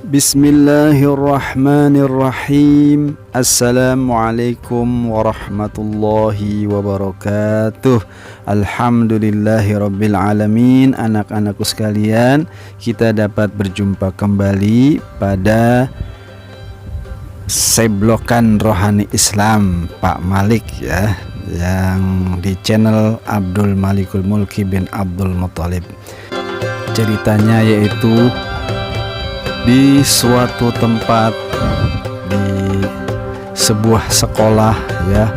Bismillahirrahmanirrahim. Assalamualaikum warahmatullahi wabarakatuh. Alhamdulillahirabbil alamin. Anak-anakku sekalian, kita dapat berjumpa kembali pada Seblokan Rohani Islam Pak Malik ya, yang di channel Abdul Malikul Mulki bin Abdul Muthalib. Ceritanya yaitu di suatu tempat, di sebuah sekolah ya,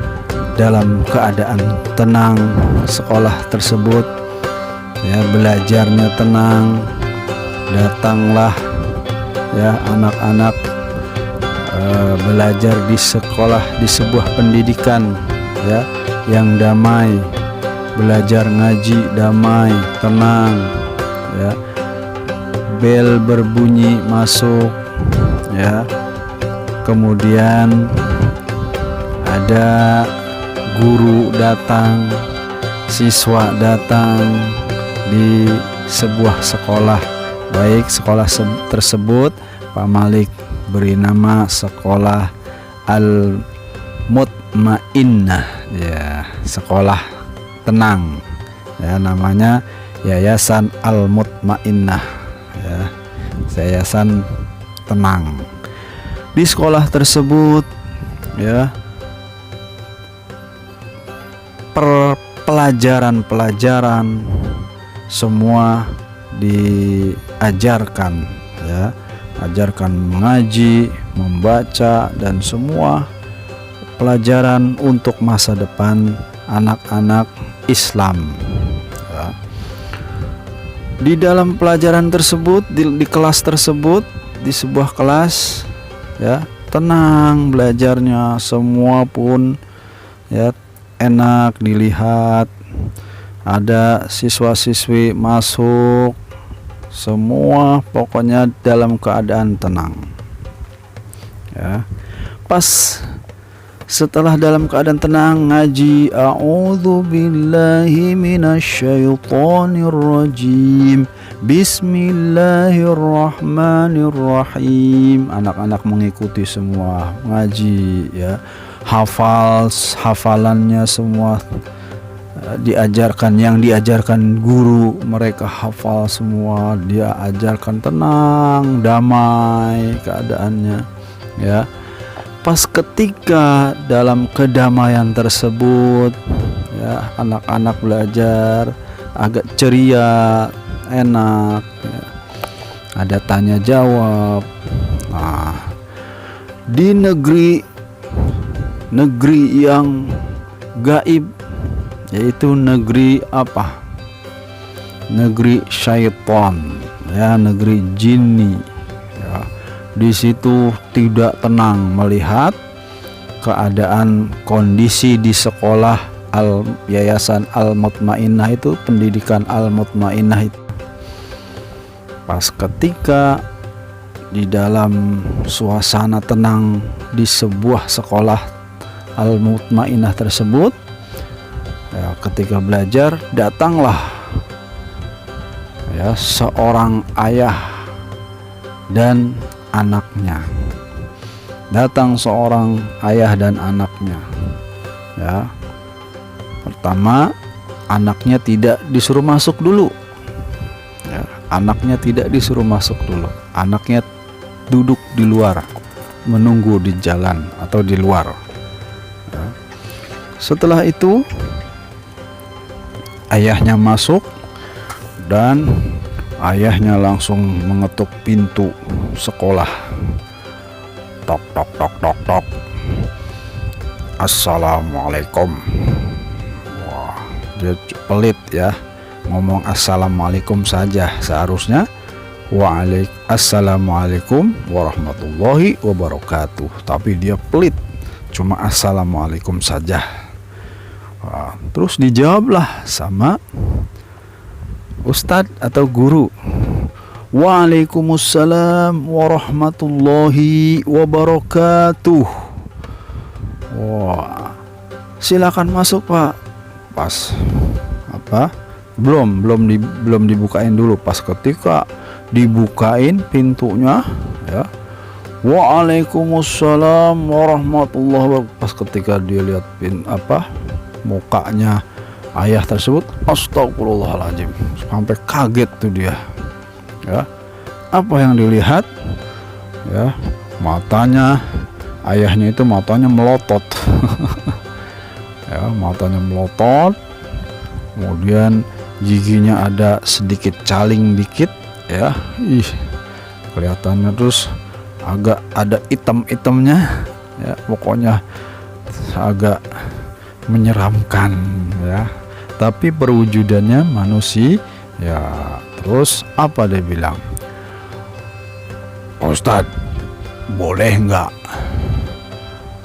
dalam keadaan tenang sekolah tersebut ya, belajarnya tenang. Datanglah ya anak-anak belajar di sekolah, di sebuah pendidikan ya yang damai, belajar ngaji damai, tenang ya. Bel berbunyi masuk ya, kemudian ada guru datang, siswa datang di sebuah sekolah. Baik, sekolah tersebut Pak Malik beri nama Sekolah Al-Mutmainnah ya, sekolah tenang ya, namanya Yayasan Al-Mutmainnah ya, yayasan tenang. Di sekolah tersebut ya, pelajaran semua diajarkan ya, ajarkan mengaji, membaca, dan semua pelajaran untuk masa depan anak-anak Islam ya. Di dalam pelajaran tersebut, di kelas tersebut, di sebuah kelas ya, tenang belajarnya, semua pun ya enak dilihat. Ada siswa-siswi masuk, semua pokoknya dalam keadaan tenang ya. Pas setelah dalam keadaan tenang ngaji, a'udzubillahi minasyaitonirrajim, bismillahirrahmanirrahim. Anak-anak mengikuti semua ngaji ya, hafalannya semua diajarkan, yang diajarkan guru mereka hafal semua, dia ajarkan tenang, damai keadaannya ya. Pas ketika dalam kedamaian tersebut ya, anak-anak belajar agak ceria, enak ya. Ada tanya jawab. Nah, di negeri yang gaib, yaitu negeri apa? Negeri syaitan ya, negeri jinni ya. Di situ tidak tenang melihat keadaan kondisi di sekolah Yayasan Al-Mutmainnah itu, pendidikan Al-Mutmainnah itu. Pas ketika di dalam suasana tenang di sebuah sekolah Al-Mutmainnah tersebut ya, ketika belajar datanglah ya seorang ayah dan anaknya. Datang seorang ayah dan anaknya ya. Pertama, anaknya tidak disuruh masuk dulu ya, anaknya tidak disuruh masuk dulu, anaknya duduk di luar menunggu di jalan atau di luar ya. Setelah itu ayahnya masuk dan ayahnya langsung mengetuk pintu sekolah. Tok tok tok tok tok. Assalamualaikum. Wah, dia pelit ya, ngomong assalamualaikum saja. Seharusnya assalamualaikum warahmatullahi wabarakatuh, tapi dia pelit, cuma assalamualaikum saja. Wah, terus dijawablah sama ustadz atau guru, waalaikumsalam warahmatullahi wabarakatuh. Wah, silakan masuk Pak. Pas apa belum dibukain dulu. Pas ketika dibukain pintunya, ya. Waalaikumsalam warahmatullahi wabarakatuh. Pas ketika dia lihat mukanya ayah tersebut, astagfirullahaladzim, sampai kaget tuh dia, ya. Apa yang dilihat, ya, matanya ayahnya itu matanya melotot. Ya, matanya melotot, kemudian giginya ada sedikit caling dikit, ya. Kelihatannya terus agak ada hitam-hitamnya, ya, pokoknya agak menyeramkan, ya, tapi perwujudannya manusia, ya. Terus apa dia bilang, Ustadz, boleh nggak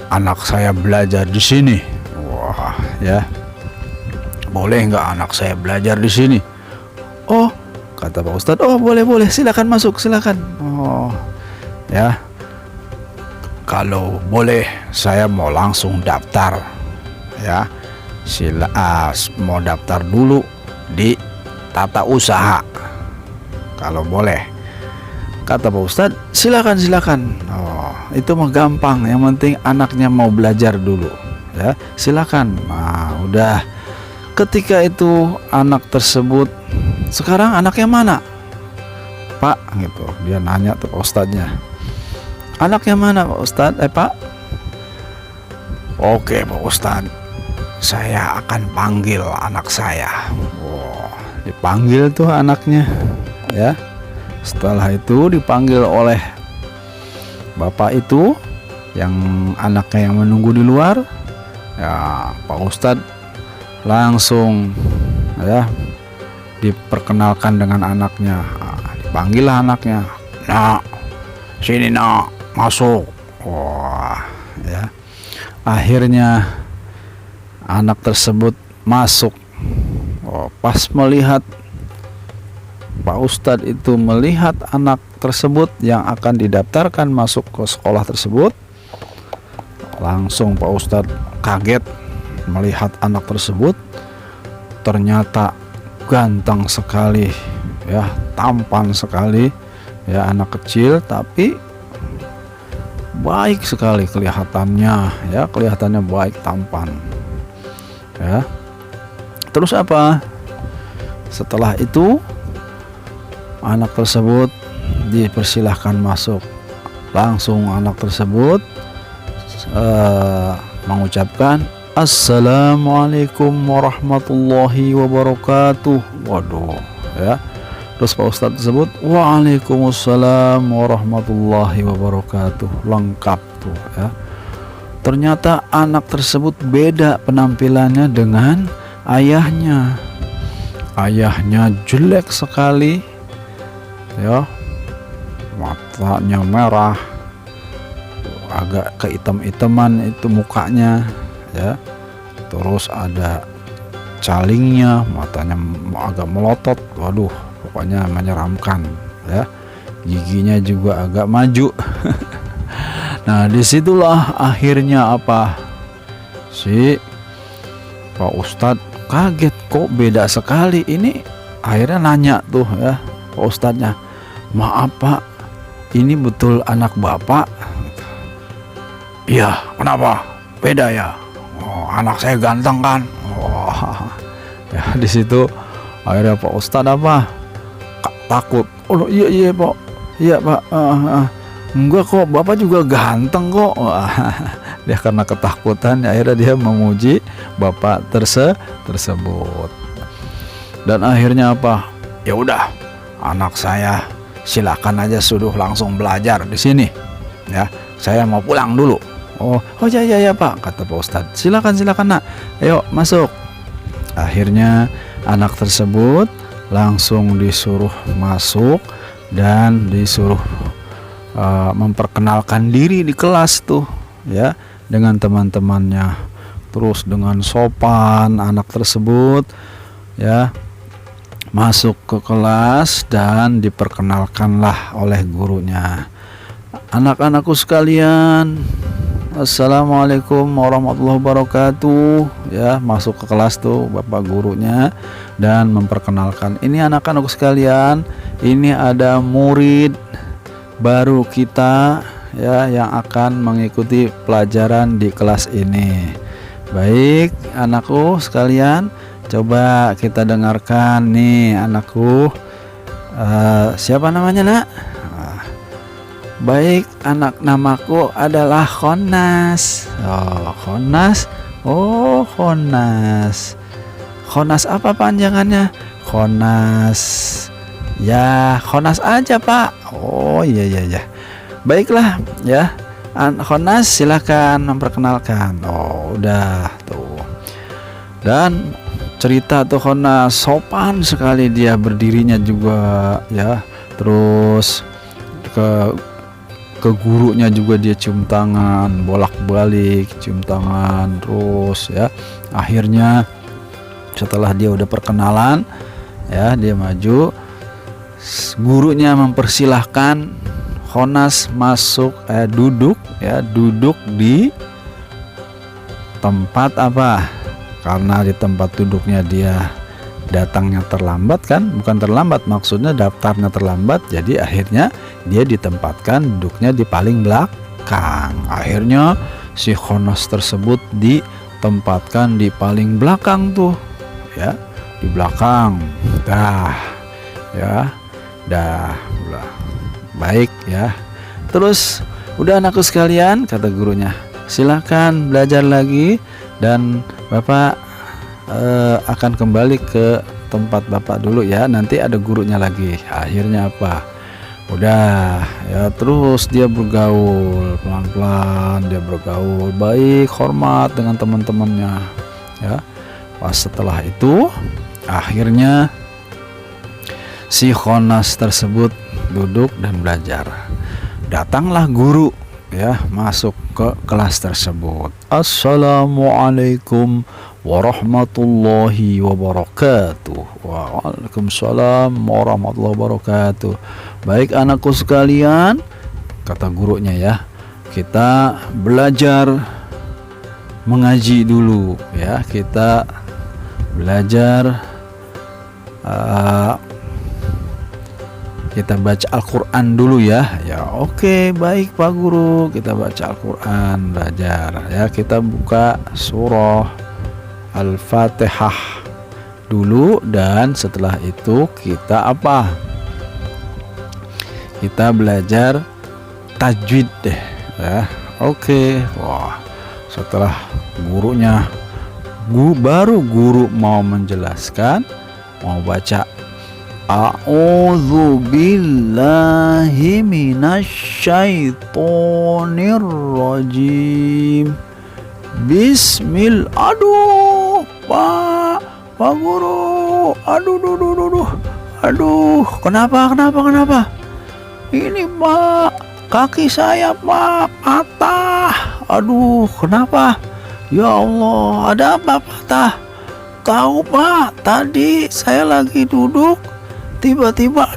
anak saya belajar di sini? Wah, ya, boleh nggak anak saya belajar di sini? Oh, kata Pak Ustadz, oh boleh, silakan masuk, silakan. Oh, ya, kalau boleh saya mau langsung daftar, ya. Mau daftar dulu di tata usaha, kalau boleh. Kata Pak Ustadz, silakan. Oh, itu mah gampang, yang penting anaknya mau belajar dulu, ya, silakan. Nah, udah. Ketika itu anak tersebut, sekarang anaknya mana, Pak? Gitu, dia nanya tuh Pak Ustadznya, anaknya mana Pak Ustadz? Pak, oke Pak Ustadz, saya akan panggil anak saya. Wow, dipanggil tuh anaknya, ya. Setelah itu dipanggil oleh bapak itu, yang anaknya yang menunggu di luar, ya. Pak Ustadz langsung, ya, diperkenalkan dengan anaknya. Dipanggillah anaknya, nak, sini nak, masuk. Wah, ya. Akhirnya anak tersebut masuk. Oh, pas melihat Pak Ustadz itu melihat anak tersebut yang akan didaftarkan masuk ke sekolah tersebut, langsung Pak Ustadz kaget melihat anak tersebut. Ternyata ganteng sekali, ya, tampan sekali, ya, anak kecil tapi baik sekali kelihatannya, ya, kelihatannya baik, tampan, ya. Terus apa? Setelah itu anak tersebut dipersilahkan masuk. Langsung anak tersebut mengucapkan Assalamualaikum warahmatullahi wabarakatuh. Waduh, ya. Terus Pak Ustadz tersebut, Waalaikumsalam warahmatullahi wabarakatuh. Lengkap tuh, ya. Ternyata anak tersebut beda penampilannya dengan ayahnya. Ayahnya jelek sekali, ya, matanya merah, agak kehitam-hitaman itu mukanya, ya. Terus ada calingnya, matanya agak melotot. Waduh, pokoknya menyeramkan, ya. Giginya juga agak maju. Nah, disitulah akhirnya apa, si Pak Ustadz kaget, kok beda sekali ini. Akhirnya nanya tuh, ya, Pak Ustadznya, maaf Pak, ini betul anak Bapak? Iya, kenapa? Beda ya? Oh, anak saya ganteng kan? Oh, ya, di situ akhirnya Pak Ustadz apa? Takut. Oh iya Pak, iya Pak. Enggak kok, Bapak juga ganteng kok. Dia karena ketakutan, akhirnya dia memuji Bapak tersebut. Dan akhirnya apa? Ya udah, anak saya silakan aja suruh langsung belajar di sini, ya. Saya mau pulang dulu. Oh ya Pak, kata Pak Ustadz. Silakan nak. Ayo masuk. Akhirnya anak tersebut langsung disuruh masuk dan disuruh memperkenalkan diri di kelas tuh, ya, dengan teman-temannya. Terus dengan sopan anak tersebut, ya, masuk ke kelas dan diperkenalkanlah oleh gurunya. Anak-anakku sekalian, Assalamualaikum warahmatullahi wabarakatuh. Ya, masuk ke kelas tuh bapak gurunya dan memperkenalkan, ini anak-anak sekalian, ini ada murid baru kita ya yang akan mengikuti pelajaran di kelas ini. Baik anakku sekalian, coba kita dengarkan nih anakku. Siapa namanya nak? Baik anak, namaku adalah Khonas. Oh Khonas. Oh Khonas. Khonas apa panjangannya? Khonas. Ya Khonas aja pak. Oh iya. Baiklah ya. Khonas silakan memperkenalkan. Oh udah tuh. Dan cerita tuh Khonas sopan sekali dia berdirinya juga ya. Terus ke gurunya juga dia cium tangan, bolak-balik cium tangan terus ya. Akhirnya setelah dia udah perkenalan ya, dia maju, gurunya mempersilahkan Khonas masuk duduk ya, duduk di tempat apa, karena di tempat duduknya dia datangnya terlambat kan, bukan terlambat maksudnya daftarnya terlambat, jadi akhirnya dia ditempatkan duduknya di paling belakang. Akhirnya si Khonas tersebut ditempatkan di paling belakang tuh ya, di belakang. Dah baik ya. Terus udah anakku sekalian, kata gurunya, silakan belajar lagi dan bapak akan kembali ke tempat bapak dulu ya, nanti ada gurunya lagi. Akhirnya apa, udah ya, terus dia bergaul pelan-pelan, dia bergaul baik, hormat dengan teman-temannya ya. Pas setelah itu akhirnya si Khonas tersebut duduk dan belajar. Datanglah guru ya, masuk ke kelas tersebut. Assalamualaikum warahmatullahi wabarakatuh. Waalaikumsalam warahmatullahi wabarakatuh. Baik anakku sekalian, kata gurunya ya, kita belajar mengaji dulu ya, kita belajar kita baca Al-Quran dulu ya. Ya oke, baik Pak Guru, kita baca Al-Quran, belajar ya. Kita buka surah Al-Fatihah dulu, dan setelah itu kita apa? Kita belajar tajwid deh ya. Oke. Wah, setelah gurunya baru guru mau menjelaskan, mau baca A'udzu billahi minasyaitonir rajim. Bismillah. Aduh, Pak Guru. Aduh, kenapa? Ini Pak, kaki saya Pak patah. Aduh, kenapa? Ya Allah, ada apa patah? Tahu Pak, tadi saya lagi duduk, tiba-tiba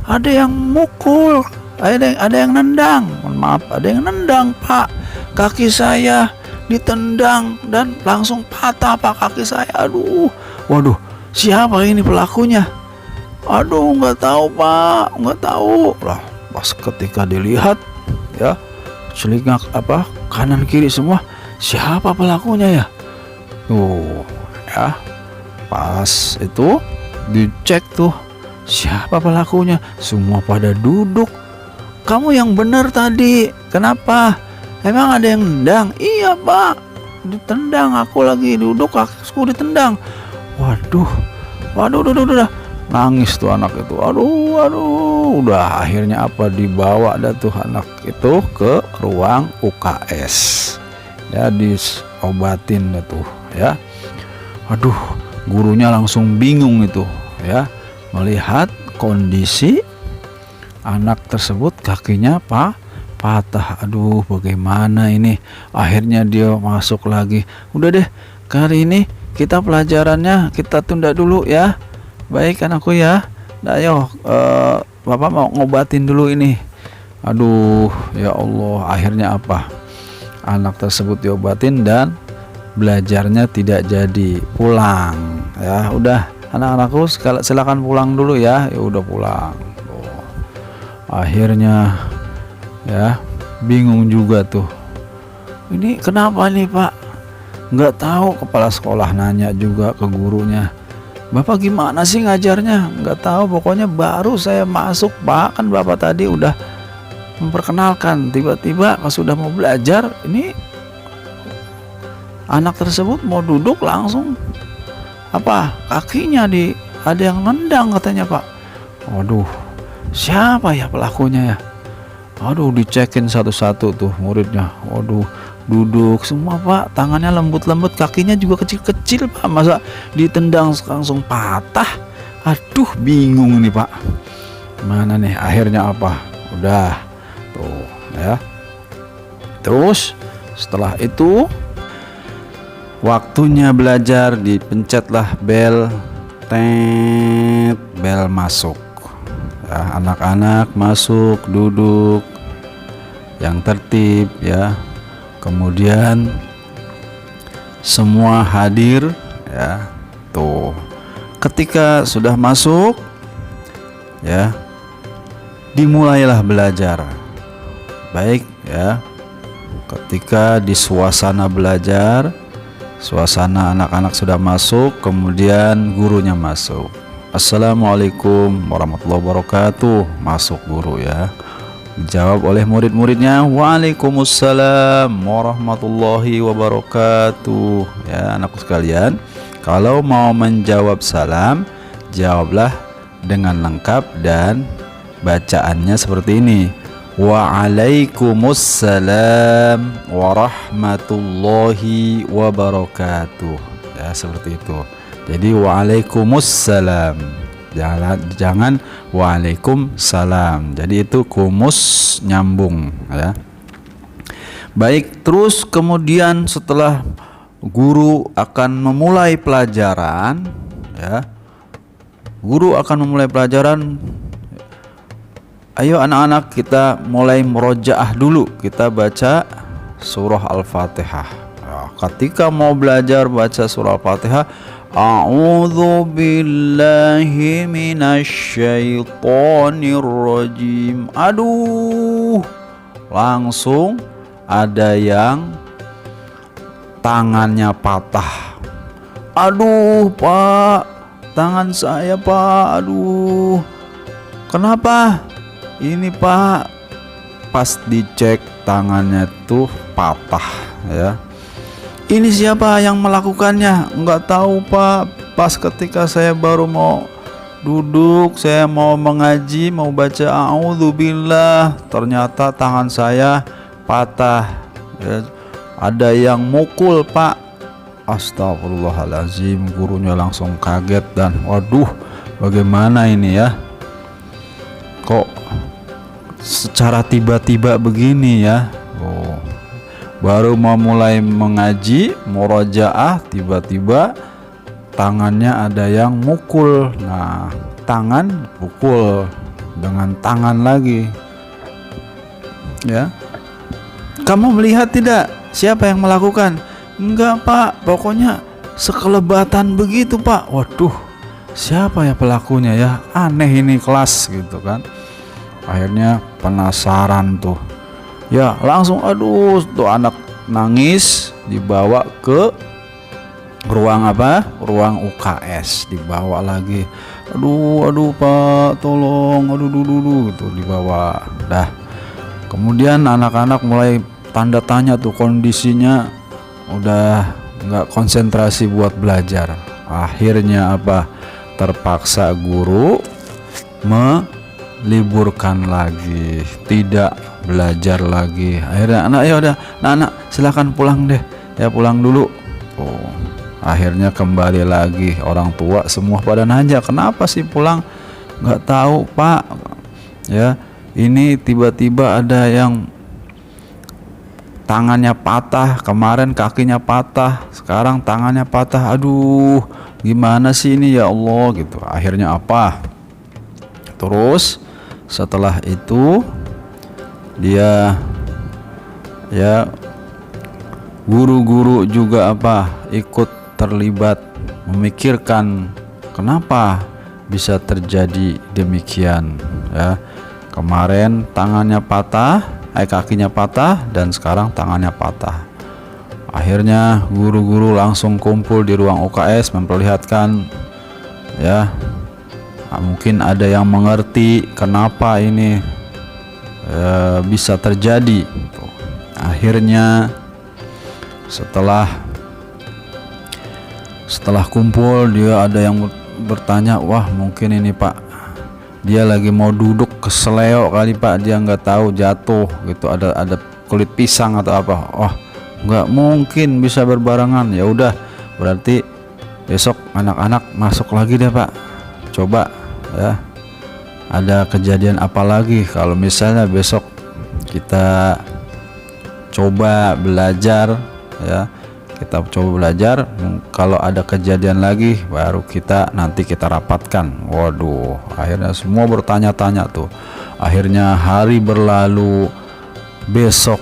ada yang mukul, ada yang nendang. Mohon maaf, ada yang nendang Pak. Kaki saya ditendang dan langsung patah Pak kaki saya. Aduh, waduh, siapa ini pelakunya? Aduh, nggak tahu Pak, nggak tahu. Lah, pas ketika dilihat ya, celingak apa kanan kiri semua, siapa pelakunya ya? Tuh ya, pas itu dicek tuh siapa pelakunya, semua pada duduk. Kamu yang benar tadi, kenapa? Emang ada yang nendang? Iya Pak, ditendang, aku lagi duduk, kakiku ditendang. Waduh, udah nangis tuh anak itu. Aduh, udah akhirnya apa, dibawa dah tuh anak itu ke ruang UKS ya, diobatin dah tuh ya. Aduh, gurunya langsung bingung itu ya, melihat kondisi anak tersebut kakinya patah. Aduh, bagaimana ini? Akhirnya dia masuk lagi. Udah deh, kali ini kita pelajarannya kita tunda dulu ya. Baik anakku ya. Nah, ayo Bapak mau ngobatin dulu ini. Aduh, ya Allah, akhirnya apa? anak tersebut diobatin dan belajarnya tidak jadi, pulang ya. Udah anak-anakku silakan pulang dulu ya. Ya udah pulang. Akhirnya ya bingung juga tuh, ini kenapa nih Pak? Nggak tahu. Kepala sekolah nanya juga ke gurunya, Bapak gimana sih ngajarnya? Nggak tahu, pokoknya baru saya masuk Pak, kan Bapak tadi udah memperkenalkan, tiba-tiba pas sudah mau belajar ini anak tersebut mau duduk langsung kakinya ada yang nendang katanya Pak. Waduh, siapa ya pelakunya ya? Aduh, dicekin satu-satu tuh muridnya. Waduh, duduk semua Pak, tangannya lembut-lembut, kakinya juga kecil-kecil Pak, masa ditendang langsung patah? Aduh, bingung nih Pak, mana nih akhirnya apa? Udah tuh ya. Terus setelah itu waktunya belajar, dipencetlah bel, tet, bel masuk ya. Anak-anak masuk, duduk yang tertib ya. Kemudian semua hadir ya. Tuh, ketika sudah masuk ya, dimulailah belajar. Baik ya. Ketika di suasana belajar, suasana anak-anak sudah masuk, kemudian gurunya masuk. Assalamualaikum warahmatullahi wabarakatuh. Masuk guru ya. Dijawab oleh murid-muridnya, Waalaikumsalam warahmatullahi wabarakatuh. Ya anakku sekalian, kalau mau menjawab salam, jawablah dengan lengkap dan bacaannya seperti ini. Waalaikumsalam warahmatullahi wabarakatuh. Ya seperti itu. Jadi waalaikumsalam, jangan waalaikumsalam. Jadi itu kumus nyambung ya. Baik, terus kemudian setelah guru akan memulai pelajaran ya. Guru akan memulai pelajaran. Ayo anak-anak, kita mulai murojaah dulu. Kita baca surah Al-Fatihah. Ya, ketika mau belajar baca surah Al-Fatihah, A'udzu billahi minasyaitonir rajim. Aduh, langsung ada yang tangannya patah. Aduh Pak, tangan saya Pak. Aduh, kenapa? Ini Pak, pas dicek tangannya tuh patah ya. Ini siapa yang melakukannya? Enggak tahu Pak. Pas ketika saya baru mau duduk, saya mau mengaji, mau baca a'udzubillah, ternyata tangan saya patah ya. Ada yang mukul Pak. Astagfirullahaladzim. Gurunya langsung kaget dan waduh, bagaimana ini ya? Kok secara tiba-tiba begini ya? Oh, baru mau mulai mengaji, murojaah, tiba-tiba tangannya ada yang mukul. Nah, tangan pukul dengan tangan lagi ya. Kamu melihat tidak siapa yang melakukan? Enggak Pak, pokoknya sekelebatan begitu Pak. Waduh, siapa ya pelakunya ya? Aneh ini kelas gitu kan. Akhirnya penasaran tuh ya, langsung aduh tuh anak nangis, dibawa ke ruang ruang UKS, dibawa lagi. Aduh Pak, tolong, aduh gitu dibawa. Dah, kemudian anak-anak mulai tanda tanya tuh, kondisinya udah nggak konsentrasi buat belajar. Akhirnya terpaksa guru meliburkan lagi, tidak belajar lagi. Akhirnya anak silakan pulang deh ya, pulang dulu. Oh, akhirnya kembali lagi, orang tua semua pada nanya, kenapa sih pulang? Nggak tahu Pak ya, ini tiba-tiba ada yang tangannya patah, kemarin kakinya patah, sekarang tangannya patah. Aduh, gimana sih ini ya Allah gitu. Akhirnya terus setelah itu dia ya Guru-guru juga ikut terlibat memikirkan kenapa bisa terjadi demikian ya. Kemarin tangannya patah, kakinya patah, dan sekarang tangannya patah. Akhirnya guru-guru langsung kumpul di ruang UKS memperlihatkan ya. Mungkin ada yang mengerti kenapa ini bisa terjadi. Akhirnya setelah kumpul, dia ada yang bertanya, wah mungkin ini Pak, dia lagi mau duduk keseleo kali Pak, dia nggak tahu jatuh gitu, ada kulit pisang atau apa. Oh nggak mungkin bisa berbarengan. Ya udah, berarti besok anak-anak masuk lagi deh Pak, coba ya, ada kejadian apa lagi kalau misalnya besok kita coba belajar ya, kita coba belajar, kalau ada kejadian lagi baru nanti kita rapatkan. Waduh, akhirnya semua bertanya-tanya tuh. Akhirnya hari berlalu, besok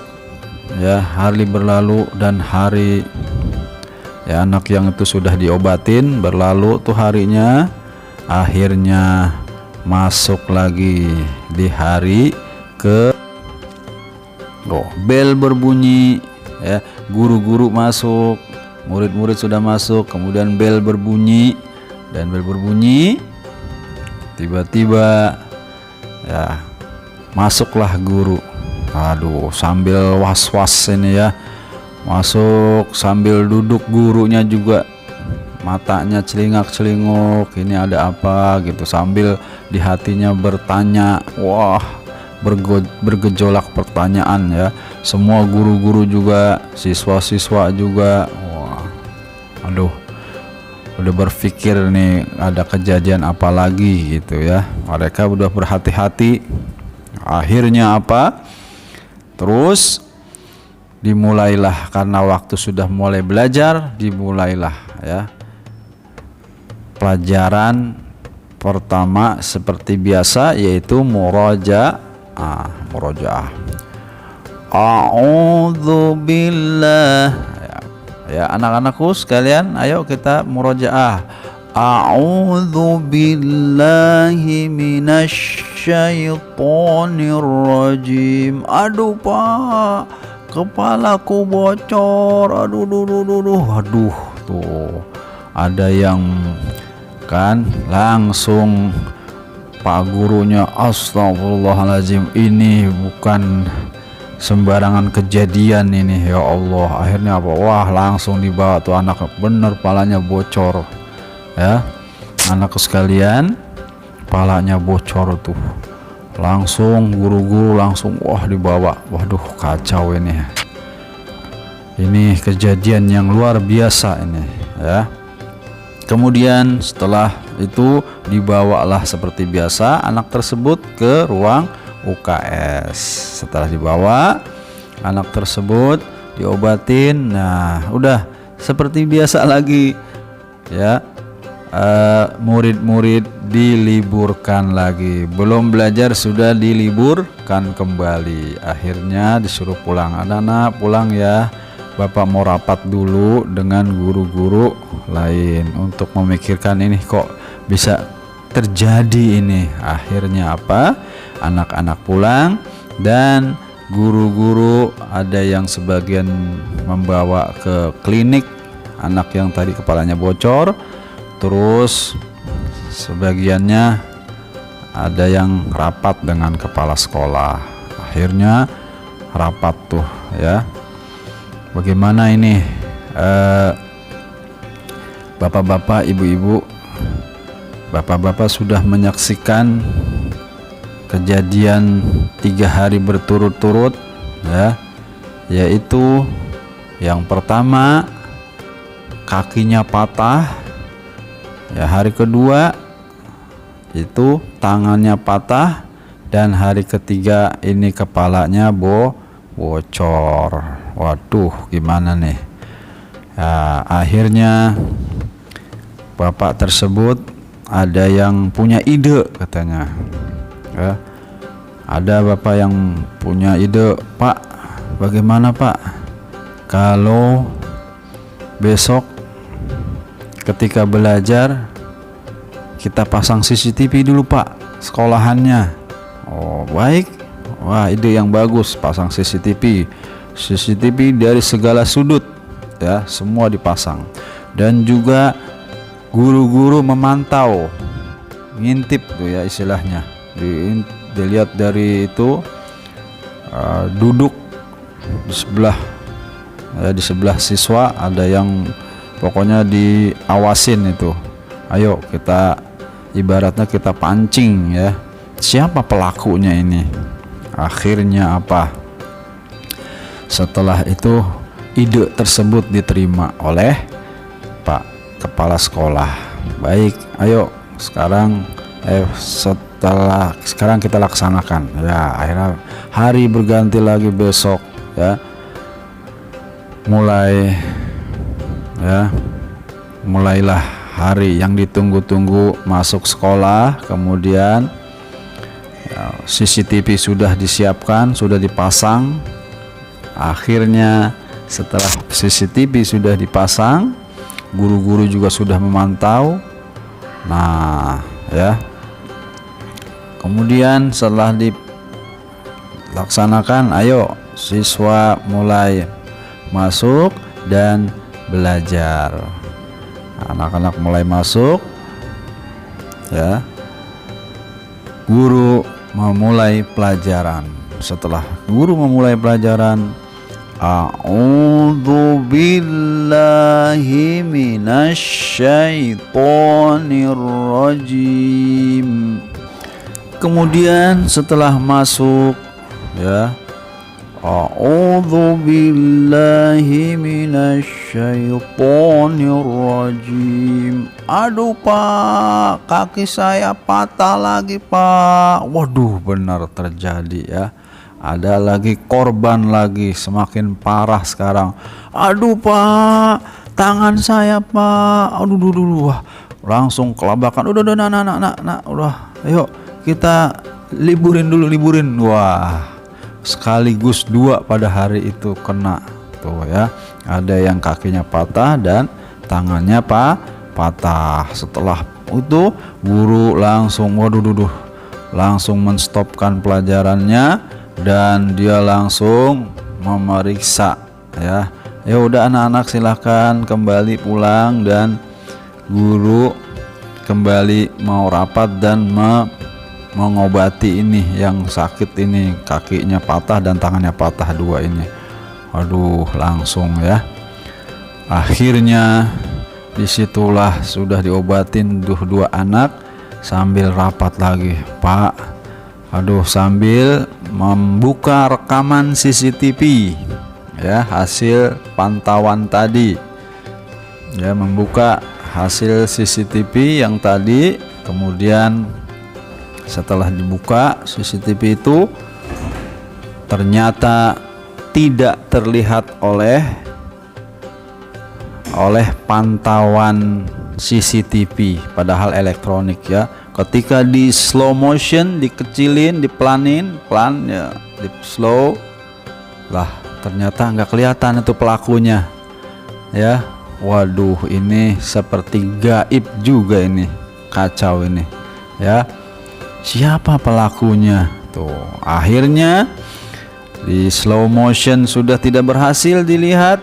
ya, hari berlalu, dan hari ya anak yang itu sudah diobatin, berlalu tuh harinya. Akhirnya masuk lagi di hari bel berbunyi ya, guru-guru masuk, murid-murid sudah masuk, kemudian bel berbunyi, dan bel berbunyi tiba-tiba ya masuklah guru. Aduh, sambil was-was ini ya, masuk sambil duduk, gurunya juga matanya celingak-celinguk, ini ada apa gitu, sambil di hatinya bertanya. Wah, bergejolak pertanyaan ya, semua guru-guru juga, siswa-siswa juga. Wah, aduh, udah berpikir nih ada kejadian apa lagi gitu ya, mereka udah berhati-hati. Akhirnya terus dimulailah, karena waktu sudah mulai belajar, dimulailah ya pelajaran pertama seperti biasa, yaitu murojaah. A'udzu billah ya anak-anakku sekalian, ayo kita murojaah. A'udzu billahi minasyaitonir rajim. Aduh Pak, kepalaku bocor. Aduh tuh ada yang kan langsung Pak gurunya, astagfirullahaladzim, ini bukan sembarangan kejadian ini ya Allah. Akhirnya wah, langsung dibawa tuh anak, bener palanya bocor ya. Anakku sekalian, palanya bocor tuh, langsung guru-guru langsung dibawa. Waduh, kacau ini kejadian yang luar biasa ini ya. Kemudian setelah itu dibawalah seperti biasa anak tersebut ke ruang UKS. Setelah dibawa, anak tersebut diobatin. Nah, udah seperti biasa lagi ya. Murid-murid diliburkan lagi, belum belajar sudah diliburkan kembali. Akhirnya disuruh pulang. Anak-anak pulang ya, Bapak mau rapat dulu dengan guru-guru lain untuk memikirkan ini kok bisa terjadi ini. Akhirnya anak-anak pulang, dan guru-guru ada yang sebagian membawa ke klinik anak yang tadi kepalanya bocor, terus sebagiannya ada yang rapat dengan kepala sekolah. Akhirnya rapat tuh ya, bagaimana ini bapak-bapak, ibu-ibu, bapak-bapak sudah menyaksikan kejadian 3 hari berturut-turut ya, yaitu yang pertama kakinya patah ya, hari kedua itu tangannya patah, dan hari ketiga ini kepalanya bocor. Waduh, gimana nih ya. Akhirnya bapak tersebut ada yang punya ide katanya ya. Ada bapak yang punya ide, Pak, bagaimana Pak kalau besok ketika belajar kita pasang CCTV dulu Pak sekolahannya. Oh baik, wah ide yang bagus, pasang CCTV dari segala sudut ya, semua dipasang. Dan juga guru-guru memantau, ngintip tuh ya istilahnya, dilihat dari itu duduk di sebelah ya, di sebelah siswa ada yang pokoknya diawasin itu. Ayo kita ibaratnya kita pancing ya, siapa pelakunya ini. Akhirnya apa, setelah itu ide tersebut diterima oleh Pak Kepala Sekolah. Baik, ayo sekarang sekarang kita laksanakan ya. Akhirnya hari berganti lagi besok ya, mulailah hari yang ditunggu-tunggu masuk sekolah. Kemudian ya, CCTV sudah disiapkan, sudah dipasang. Akhirnya setelah CCTV sudah dipasang, guru-guru juga sudah memantau. Nah ya, kemudian setelah dilaksanakan, ayo siswa mulai masuk dan belajar. Anak-anak mulai masuk ya, guru memulai pelajaran. Setelah guru memulai pelajaran, a'udzu billahi minasyaitonir rajim. Kemudian setelah masuk ya, a'udzu billahi minasyaitonir rajim. Aduh Pak, kaki saya patah lagi Pak. Waduh, benar terjadi ya. Ada lagi korban lagi, semakin parah sekarang. Aduh Pak, tangan saya Pak. Aduh, wah, langsung kelabakan. Udah, nak, udah. Ayo kita liburin. Wah, sekaligus dua pada hari itu kena tuh ya. Ada yang kakinya patah dan tangannya patah. Setelah itu guru langsung langsung menstopkan pelajarannya dan dia langsung memeriksa ya. Ya udah anak-anak silahkan kembali pulang, dan guru kembali mau rapat dan mengobati ini yang sakit ini, kakinya patah dan tangannya patah dua ini. Aduh, langsung ya. Akhirnya disitulah sudah diobatin dua anak sambil rapat lagi, Pak. Aduh, sambil membuka rekaman CCTV ya, hasil pantauan tadi ya, membuka hasil CCTV yang tadi. Kemudian setelah dibuka CCTV itu ternyata tidak terlihat oleh pantauan CCTV, padahal elektronik ya. Ketika di slow motion, dikecilin, dipelanin, pelan ya, di slow lah, ternyata nggak kelihatan itu pelakunya ya. Waduh, ini seperti gaib juga ini, kacau ini ya. Siapa pelakunya tuh? Akhirnya di slow motion sudah tidak berhasil dilihat,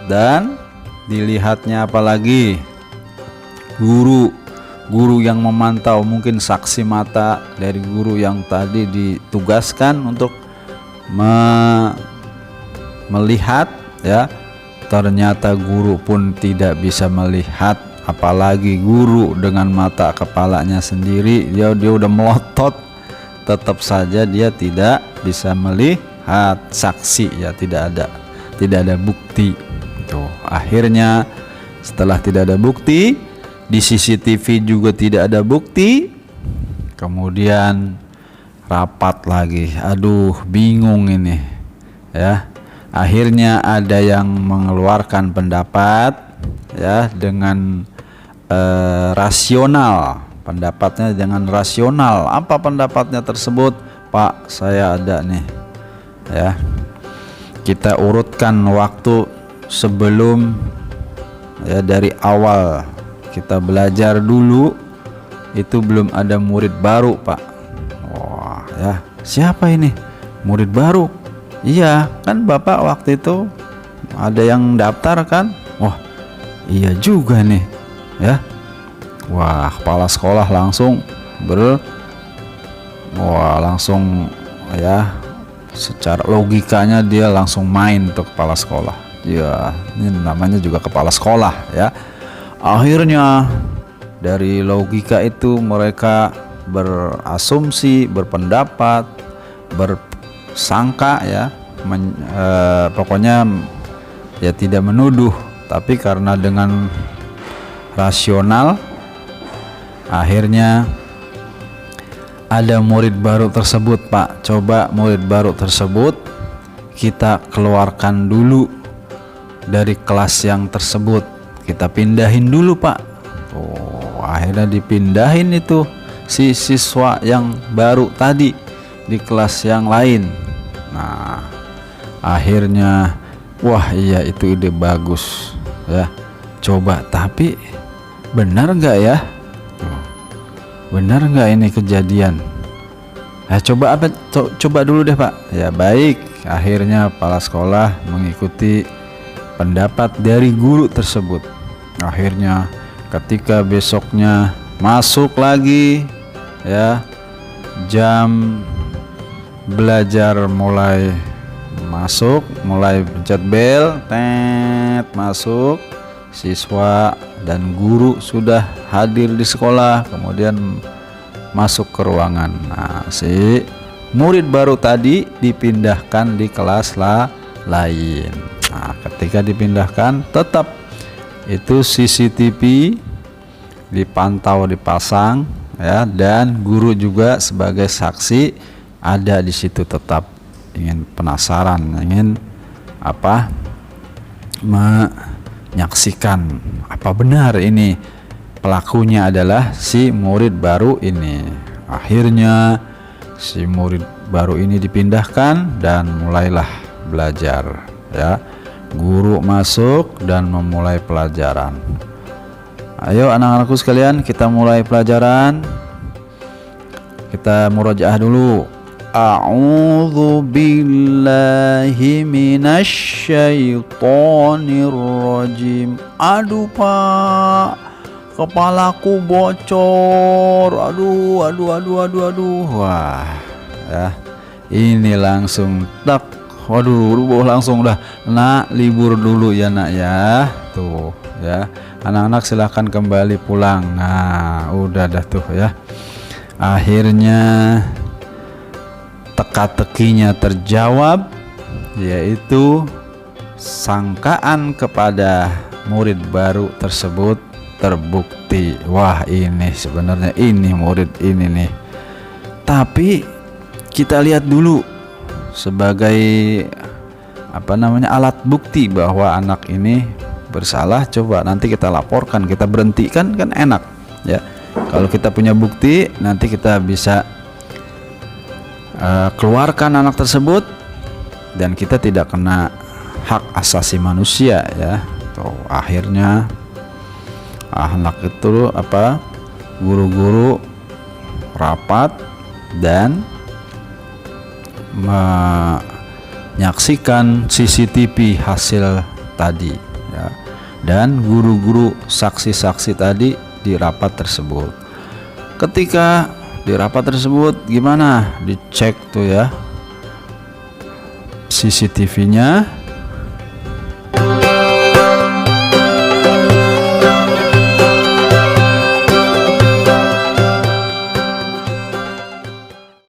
dan dilihatnya apalagi guru yang memantau, mungkin saksi mata dari guru yang tadi ditugaskan untuk melihat ya. Ternyata guru pun tidak bisa melihat, apalagi guru dengan mata kepalanya sendiri, dia udah melotot, tetap saja dia tidak bisa melihat. Saksi ya, tidak ada bukti tuh. Akhirnya setelah tidak ada bukti, di CCTV juga tidak ada bukti, kemudian rapat lagi. Aduh, bingung ini ya. Akhirnya ada yang mengeluarkan pendapat ya dengan rasional. Pendapatnya dengan rasional. Apa pendapatnya tersebut? Pak, saya ada nih ya. kita urutkan waktu sebelum, ya, dari awal kita belajar dulu itu belum ada murid baru, Pak. Wah, ya, siapa ini murid baru? Iya, kan Bapak waktu itu ada yang daftar kan? Wah, iya juga nih, ya. Wah, kepala sekolah langsung langsung, ya, secara logikanya dia langsung main tuh kepala sekolah. Ya, ini namanya juga kepala sekolah, ya. Akhirnya dari logika itu mereka berasumsi, berpendapat, bersangka, ya, pokoknya ya tidak menuduh, tapi karena dengan rasional akhirnya ada murid baru tersebut, Pak. Coba murid baru tersebut kita keluarkan dulu dari kelas yang tersebut, kita pindahin dulu, Pak. Akhirnya dipindahin itu si siswa yang baru tadi di kelas yang lain. Nah, akhirnya wah, iya, itu ide bagus, ya. Coba, tapi benar nggak ya? Benar nggak ini kejadian? Coba dulu deh, Pak. Ya, baik. Akhirnya kepala sekolah mengikuti pendapat dari guru tersebut. Akhirnya ketika besoknya masuk lagi, ya, jam belajar mulai pencet bel, masuk, siswa dan guru sudah hadir di sekolah, kemudian masuk ke ruangan. Nah, si murid baru tadi dipindahkan di kelas lain. Nah, ketika dipindahkan, tetap itu CCTV dipantau, dipasang, ya, dan guru juga sebagai saksi ada di situ, tetap ingin penasaran, ingin menyaksikan apa benar ini pelakunya adalah si murid baru ini. Akhirnya si murid baru ini dipindahkan dan mulailah belajar, ya. Guru masuk dan memulai pelajaran. Ayo anak-anakku sekalian, kita mulai pelajaran. Kita murojaah dulu. A'udzu billahi minasyaitonir rajim. Aduh, Pak, kepalaku bocor. Aduh. Wah, ya, ini langsung tak. Waduh, langsung dah. Nak, libur dulu ya, Nak, ya. Tuh, ya. Anak-anak silahkan kembali pulang. Nah, udah dah tuh, ya. Akhirnya teka-tekinya terjawab, yaitu sangkaan kepada murid baru tersebut terbukti. Wah, ini sebenarnya ini murid ini nih. Tapi kita lihat dulu sebagai alat bukti bahwa anak ini bersalah. Coba nanti kita laporkan, kita berhentikan, kan enak, ya. Kalau kita punya bukti, nanti kita bisa keluarkan anak tersebut dan kita tidak kena hak asasi manusia, ya. Tuh, akhirnya anak itu guru-guru rapat dan menyaksikan CCTV hasil tadi, ya. Dan guru-guru saksi-saksi tadi di rapat tersebut. Ketika di rapat tersebut gimana? Dicek tuh, ya, CCTV-nya,